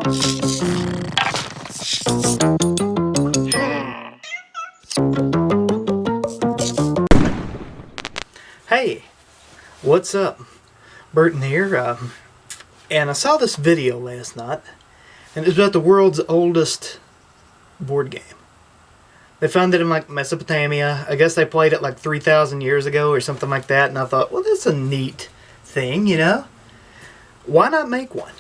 Hey, what's up? Burton here, and I saw this video last night, and it's about the world's oldest board game. They found it in like Mesopotamia. I guess they played it like 3,000 years ago or something like that, and I thought, well, that's a neat thing, you know? Why not make one?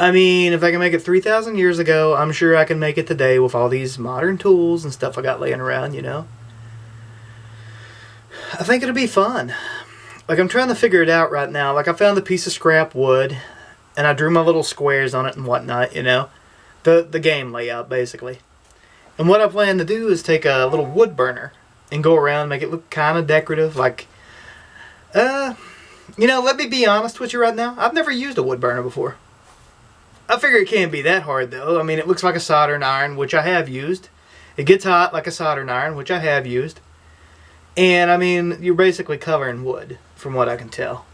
I mean, if I can make it 3,000 years ago, I'm sure I can make it today with all these modern tools and stuff I got laying around, you know? I think it'll be fun. Like, I'm trying to figure it out right now. Like, I found a piece of scrap wood, and I drew my little squares on it and whatnot, you know? The game layout, basically. And what I plan to do is take a little wood burner and go around and make it look kind of decorative. Like, you know, let me be honest with you right now. I've never used a wood burner before. I figure it can't be that hard, though. I mean, it looks like a soldering iron, which I have used. It gets hot like a soldering iron, which I have used. And, I mean, you're basically covering wood, from what I can tell.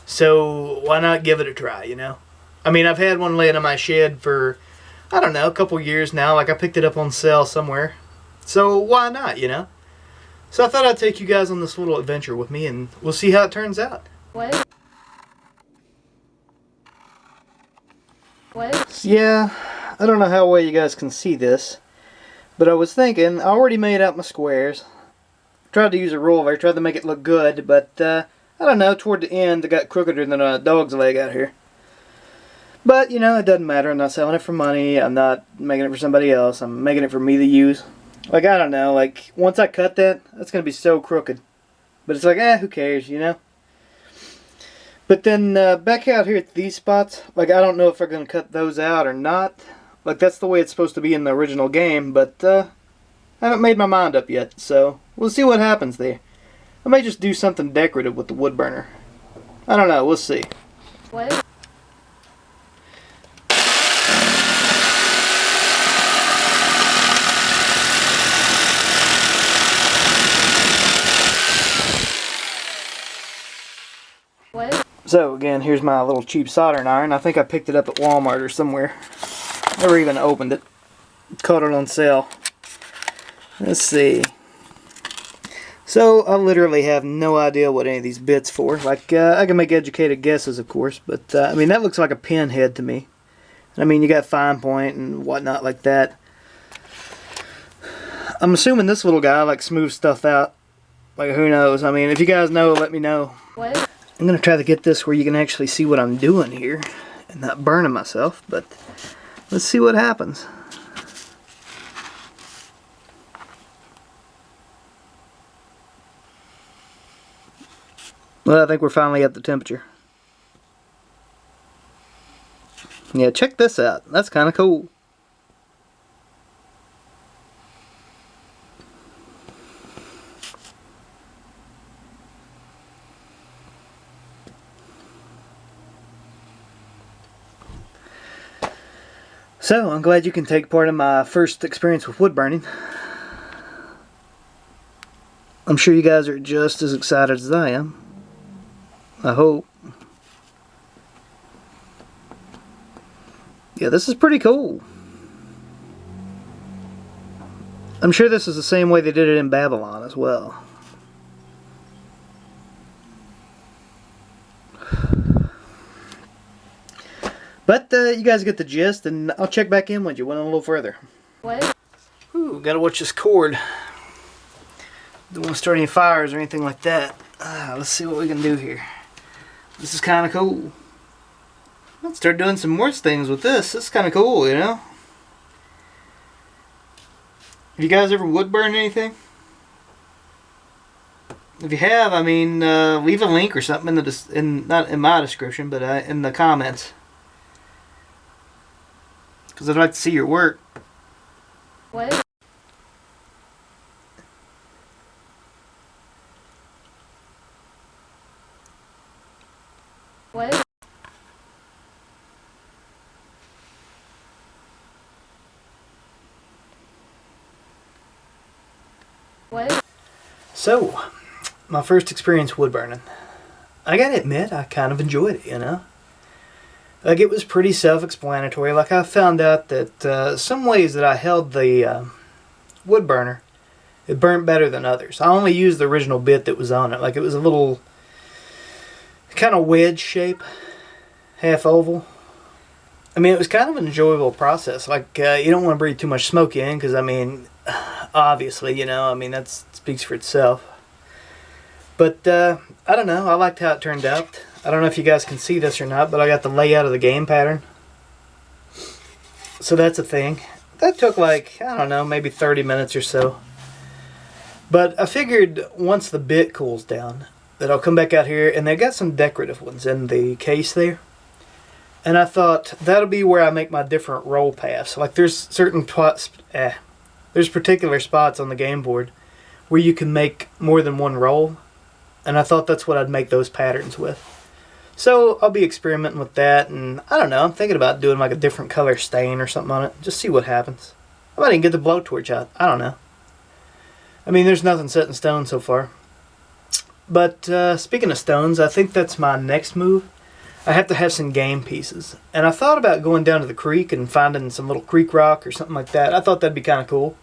So, why not give it a try, you know? I mean, I've had one laying in my shed for, I don't know, a couple years now. Like, I picked it up on sale somewhere. So, why not, you know? So, I thought I'd take you guys on this little adventure with me, and we'll see how it turns out. What? Yeah, I don't know how well you guys can see this, but I was thinking, I already made out my squares. Tried to use a ruler, tried to make it look good, but I don't know, toward the end it got crookeder than a dog's leg out here. But, you know, it doesn't matter. I'm not selling it for money. I'm not making it for somebody else. I'm making it for me to use. Like, I don't know, like, once I cut that, that's going to be so crooked. But it's like, who cares, you know? But then, back out here at these spots, like, I don't know if I'm going to cut those out or not. Like, that's the way it's supposed to be in the original game, but, I haven't made my mind up yet, so we'll see what happens there. I may just do something decorative with the wood burner. I don't know, we'll see. What? What? So again, here's my little cheap soldering iron. I think I picked it up at Walmart or somewhere. Never even opened it. Caught it on sale. Let's see. So, I literally have no idea what any of these bits for. Like, I can make educated guesses, of course, but, I mean, that looks like a pin head to me. I mean, you got fine point and whatnot like that. I'm assuming this little guy, like, smooths stuff out. Like, who knows? I mean, if you guys know, let me know. What? I'm going to try to get this where you can actually see what I'm doing here and not burning myself, but let's see what happens. Well, I think we're finally at the temperature. Yeah, check this out. That's kind of cool. So, I'm glad you can take part in my first experience with wood burning. I'm sure you guys are just as excited as I am. I hope. Yeah, this is pretty cool. I'm sure this is the same way they did it in Babylon as well. But you guys get the gist, and I'll check back in with you when I'm a little further. What? Ooh, gotta watch this cord. Don't want to start any fires or anything like that. Let's see what we can do here. This is kind of cool. Let's start doing some more things with this. This is kind of cool, you know? Have you guys ever wood burned anything? If you have, I mean, leave a link or something not in my description, but in the comments. Because I'd like to see your work. What? What? What? So, my first experience wood burning. I gotta admit, I kind of enjoyed it, you know? Like, it was pretty self-explanatory. Like, I found out that some ways that I held the wood burner, it burnt better than others. I only used the original bit that was on it. Like, it was a little kind of wedge shape, half oval. I mean, it was kind of an enjoyable process. Like, you don't want to breathe too much smoke in because, I mean, obviously, you know, I mean, that speaks for itself. But, I don't know. I liked how it turned out. I don't know if you guys can see this or not, but I got the layout of the game pattern. So that's a thing. That took like, I don't know, maybe 30 minutes or so. But I figured once the bit cools down that I'll come back out here, and they got some decorative ones in the case there. And I thought that'll be where I make my different roll paths. Like there's certain there's particular spots on the game board where you can make more than one roll. And I thought that's what I'd make those patterns with. So I'll be experimenting with that, and I don't know, I'm thinking about doing like a different color stain or something on it. Just see what happens. I might even get the blowtorch out. I don't know. I mean, there's nothing set in stone so far. But speaking of stones, I think that's my next move. I have to have some game pieces. And I thought about going down to the creek and finding some little creek rock or something like that. I thought that'd be kind of cool.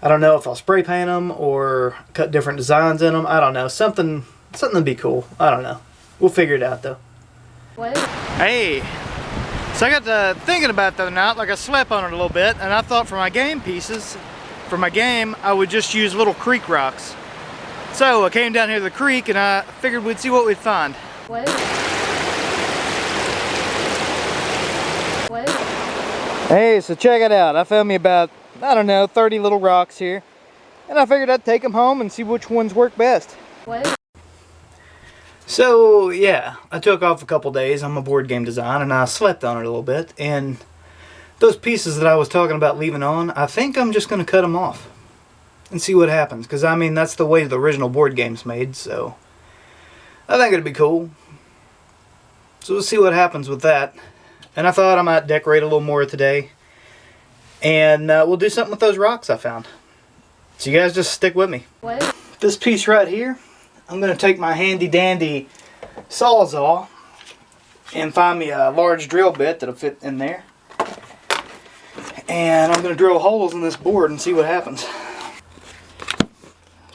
I don't know if I'll spray paint them or cut different designs in them. I don't know. Something would be cool. I don't know. We'll figure it out though. What? Hey, so I got to thinking about that night, like I slept on it a little bit, and I thought for my game pieces, for my game, I would just use little creek rocks. So I came down here to the creek and I figured we'd see what we'd find. What? What? Hey, so check it out. I found me about, I don't know, 30 little rocks here. And I figured I'd take them home and see which ones work best. What? So, yeah, I took off a couple days on my board game design and I slept on it a little bit. And those pieces that I was talking about leaving on, I think I'm just going to cut them off and see what happens. Because, I mean, that's the way the original board game's made, so I think it'd be cool. So we'll see what happens with that. And I thought I might decorate a little more today. And we'll do something with those rocks I found. So you guys just stick with me. What? This piece right here, I'm going to take my handy dandy Sawzall and find me a large drill bit that'll fit in there. And I'm going to drill holes in this board and see what happens.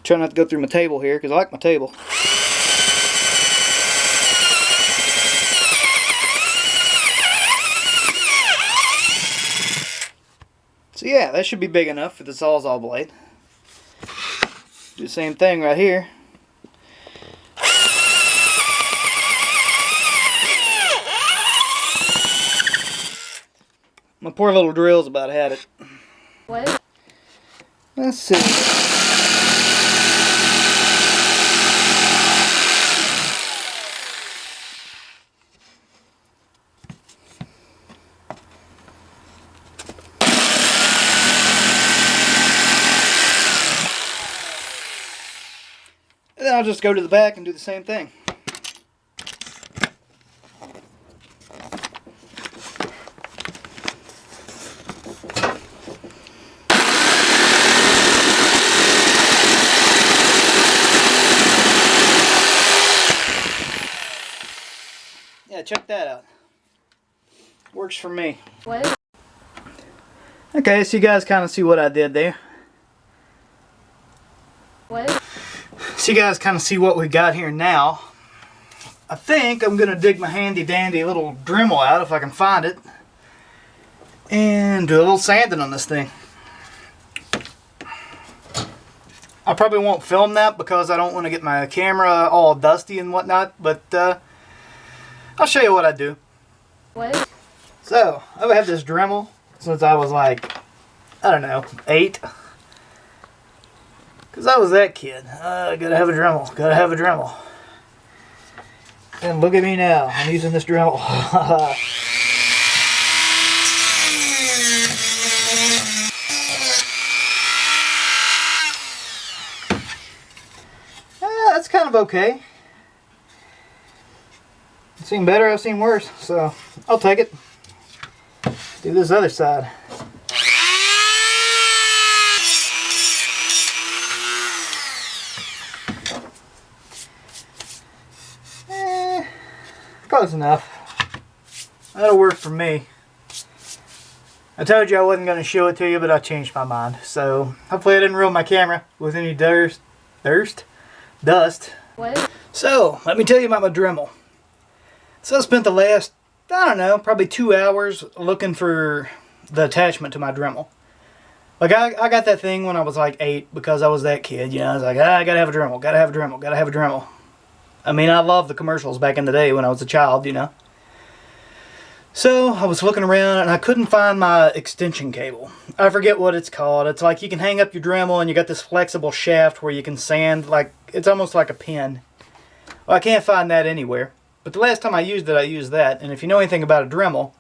Try not to go through my table here because I like my table. So yeah, that should be big enough for the Sawzall blade. Do the same thing right here. My poor little drill's about had it. What? Let's see. And then I'll just go to the back and do the same thing. Yeah, check that out. Works for me. What? Okay, so you guys kind of see what I did there. What? So you guys kind of see what we got here now. I think I'm going to dig my handy dandy little Dremel out if I can find it. And do a little sanding on this thing. I probably won't film that because I don't want to get my camera all dusty and whatnot. But I'll show you what I do. What? So, I've had this Dremel since I was like, I don't know, 8. Because I was that kid. Gotta have a Dremel. Gotta have a Dremel. And look at me now. I'm using this Dremel. That's kind of okay. I've seen better, I've seen worse. So, I'll take it. Do this other side. Close enough. That'll work for me. I told you I wasn't going to show it to you, but I changed my mind. So hopefully I didn't ruin my camera with any dust. What? So let me tell you about my Dremel. So I spent the last, I don't know, probably 2 hours looking for the attachment to my Dremel. Like I got that thing when I was like 8 because I was that kid. You know, I was like, I gotta have a Dremel, gotta have a Dremel, gotta have a Dremel. I mean, I loved the commercials back in the day when I was a child, you know. So I was looking around and I couldn't find my extension cable. I forget what it's called. It's like you can hang up your Dremel and you got this flexible shaft where you can sand, like it's almost like a pin. Well, I can't find that anywhere. But the last time I used it, I used that. And if you know anything about a Dremel,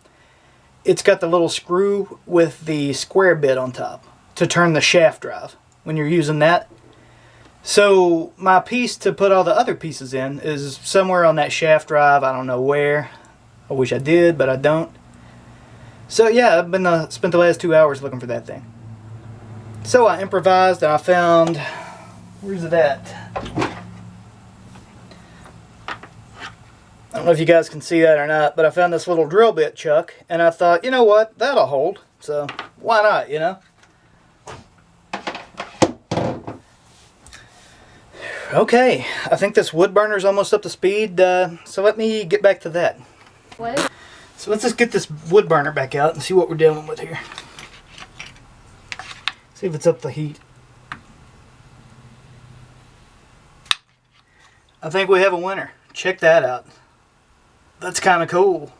it's got the little screw with the square bit on top to turn the shaft drive when you're using that. So my piece to put all the other pieces in is somewhere on that shaft drive. I don't know where. I wish I did, but I don't. So yeah, I've been spent the last 2 hours looking for that thing. So I improvised and I found, where's it at? I don't know if you guys can see that or not, but I found this little drill bit chuck and I thought, you know what, that'll hold. So why not, you know? Okay, I think this wood burner is almost up to speed, so let me get back to that. What? So let's just get this wood burner back out and see what we're dealing with here. See if it's up the heat. I think we have a winner. Check that out. That's kind of cool.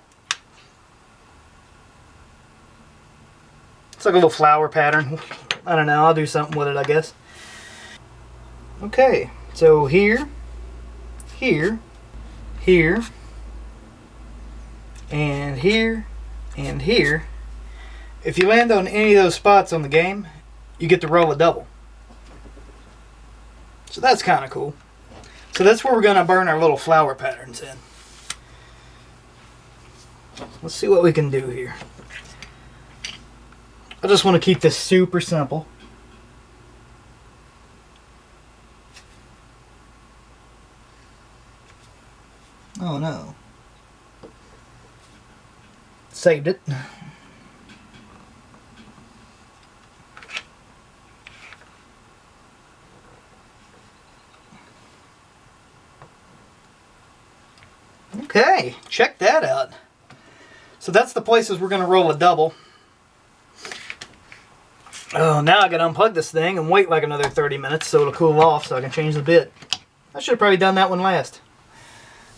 It's like a little flower pattern. I don't know, I'll do something with it, I guess. Okay, so here, here, here, and here, and here. If you land on any of those spots on the game, you get to roll a double. So that's kind of cool. So that's where we're going to burn our little flower patterns in. Let's see what we can do here. I just want to keep this super simple. Oh no. Saved it. Okay, check that out. So that's the places we're going to roll a double. Oh, now I got to unplug this thing and wait like another 30 minutes so it'll cool off so I can change the bit. I should have probably done that one last.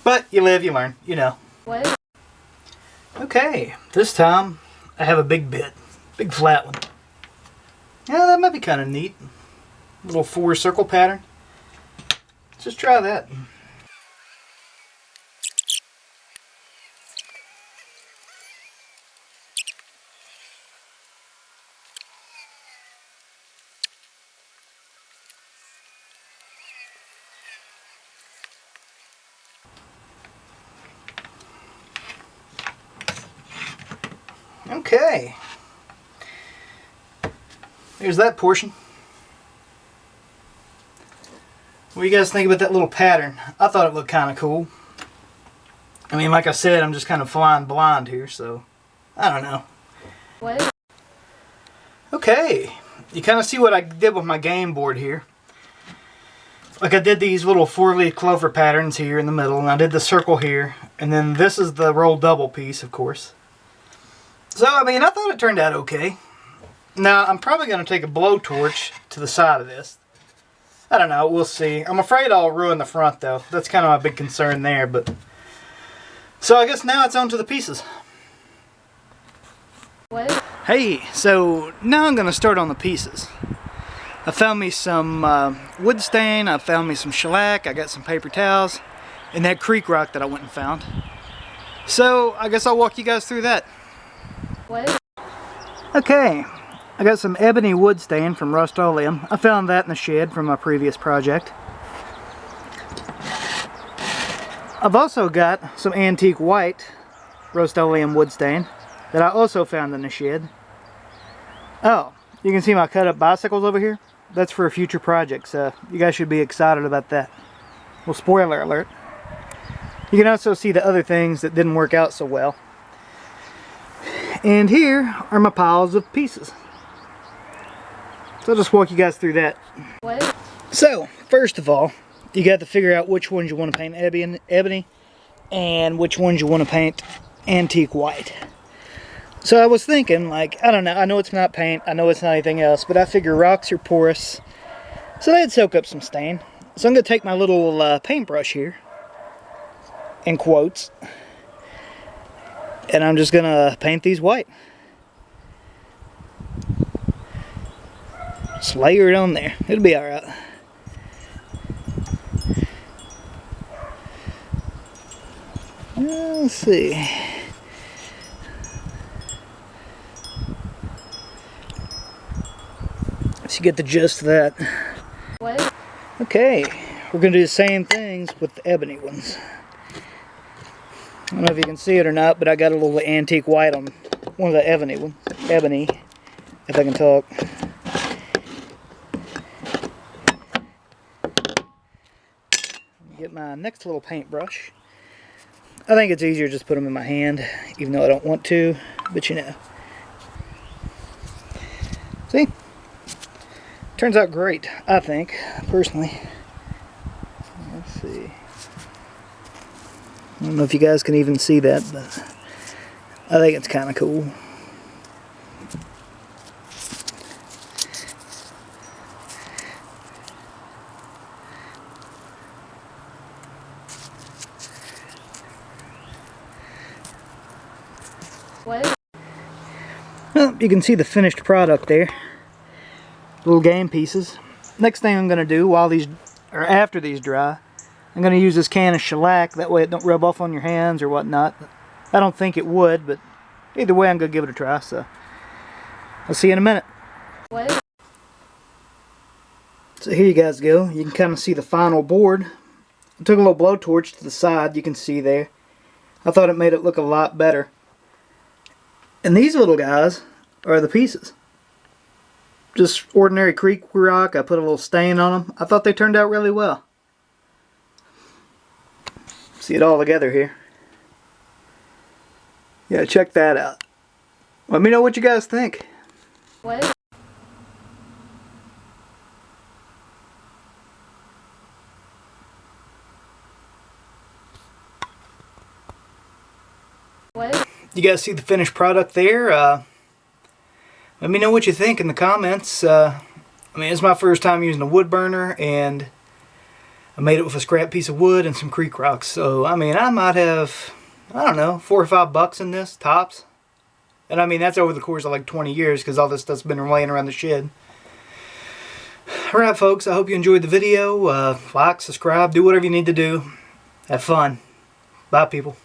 But you live, you learn, you know. What? Okay, this time I have a big bit. Big flat one. Yeah, that might be kind of neat. Little 4 circle pattern. Let's just try that. Okay. Here's that portion. What do you guys think about that little pattern? I thought it looked kind of cool. I mean, like I said, I'm just kind of flying blind here, so I don't know. What? Okay. You kind of see what I did with my game board here. Like I did these little 4-leaf clover patterns here in the middle, and I did the circle here, and then this is the roll double piece, of course. So, I mean, I thought it turned out okay. Now, I'm probably going to take a blowtorch to the side of this. I don't know, we'll see. I'm afraid I'll ruin the front, though. That's kind of my big concern there, but... So, I guess now it's on to the pieces. What? Hey, so now I'm going to start on the pieces. I found me some wood stain, I found me some shellac, I got some paper towels, and that creek rock that I went and found. So, I guess I'll walk you guys through that. What? Okay, I got some ebony wood stain from Rust-Oleum. I found that in the shed from my previous project. I've also got some antique white Rust-Oleum wood stain that I also found in the shed. Oh, you can see my cut up bicycles over here? That's for a future project, so you guys should be excited about that. Well, spoiler alert. You can also see the other things that didn't work out so well. And here are my piles of pieces. So I'll just walk you guys through that. What? So, first of all, you got to figure out which ones you want to paint ebony and which ones you want to paint antique white. So I was thinking, like, I don't know, I know it's not paint, I know it's not anything else, but I figure rocks are porous, so they'd soak up some stain. So I'm going to take my little paintbrush here, in quotes, and I'm just going to paint these white. Just layer it on there, it'll be alright. Let's see. So you get the gist of that. What? Okay, we're going to do the same things with the ebony ones. I don't know if you can see it or not, but I got a little antique white on one of the ebony ones. Ebony, if I can talk. Get my next little paintbrush. I think it's easier just to put them in my hand, even though I don't want to, but you know. See? Turns out great, I think, personally. Let's see. I don't know if you guys can even see that, but I think it's kind of cool. What? Well, you can see the finished product there. Little game pieces. Next thing I'm going to do while these, or after these dry, I'm going to use this can of shellac. That way it don't rub off on your hands or whatnot. I don't think it would, but either way I'm going to give it a try. So I'll see you in a minute. What? So here you guys go. You can kind of see the final board. I took a little blowtorch to the side. You can see there. I thought it made it look a lot better. And these little guys are the pieces. Just ordinary creek rock. I put a little stain on them. I thought they turned out really well. See it all together here. Yeah, check that out. Let me know what you guys think. What? What? You guys see the finished product there? Let me know what you think in the comments. I mean, it's my first time using a wood burner, and I made it with a scrap piece of wood and some creek rocks. So, I mean, I might have, I don't know, $4 or $5 in this, tops. And I mean, that's over the course of like 20 years, because all this stuff's been laying around the shed. Alright, folks, I hope you enjoyed the video. Like, subscribe, do whatever you need to do. Have fun. Bye, people.